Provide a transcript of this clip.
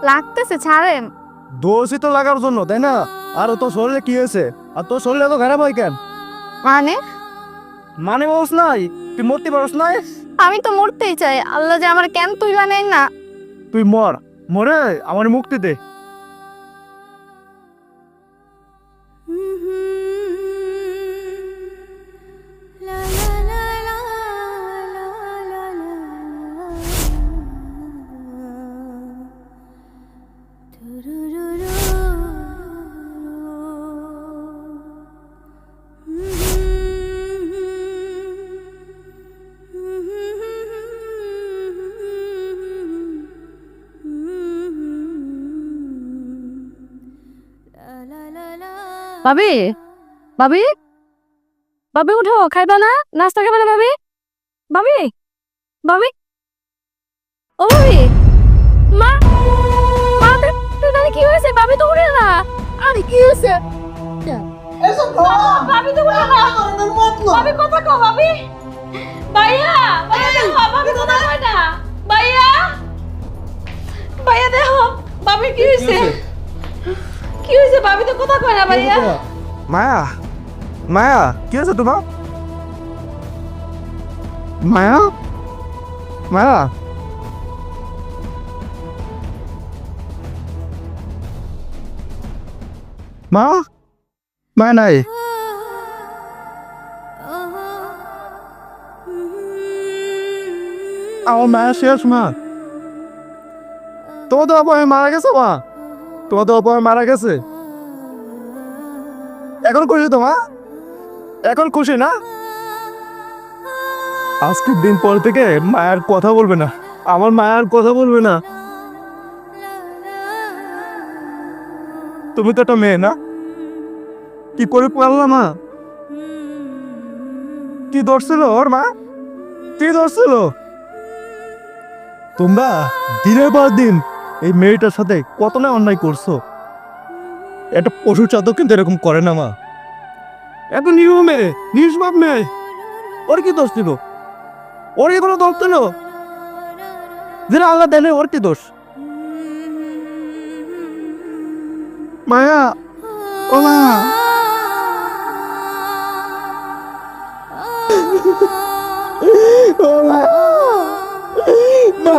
লাগতেছে, ছাড়েন। দোষই তো লাগার জন্য, তাই না? আর তোর শরীরে কি হয়েছে? আর তোর শরীরে তো খারাপ হয় কেন? মানে মানে বস নাই, তুই মরতে পারস নাই? আমি তো মরতেই চাই, আল্লাহ যে আমার কেন তুইলা নেন না। তুই মর, মরে আমার মুক্তি দে। ভাবি, ভাবি, ভাবি উঠো, খাইবা না? নাস্তা খাইবা না ভাবি? ভাবি, ভাবি, ও ভাবি, মা, মা, তোর কি হয়েছে? ভাবি তো উঠে না। আরে কি হয়েছে? ভাবি তো উঠে না। ভাবি কথা কও, ভাবি। ভাইয়া, ভাইয়া দেখো, ভাবি কথা কয় না। ভাইয়া, ভাইয়া দেখো, ভাবি কি হয়েছে? কি হয়েছে? ভাবি তো কথা কয় না ভাইয়া। মায়া, মায়া, কি আছে তোমার? মায়া, মায়া, মা, মায়া নাই। আমার মায়া শেষ, মা। তোমার তো অপয় মারা গেছে, মা। তোমার তো অপয় মারা গেছে। এখন খুশি তো, মা? এখন খুশি না? আজকের দিন পর থেকে মায়ের কথা বলবে না, আমার মায়ের কথা বলবে না। তুমি তো একটা মেয়ে না? কি করে পারলা, মা? কি ধরছিল ওর, মা? কি ধরছিল? তোমরা দিনের পর দিন এই মেয়েটার সাথে কত না অন্যায় করছো। একটা পশু চাতক কিন্তু এরকম করে না, মা। এত নিরীহ মেয়ে, নিষ্পাপ মেয়ে, ওর কি দোষ ছিল? ওর কি কোনো দোষ ছিল? যেটা আল্লাহ দেনে, ওর কি দোষ? মায়া, ও মা, ও মা, মা।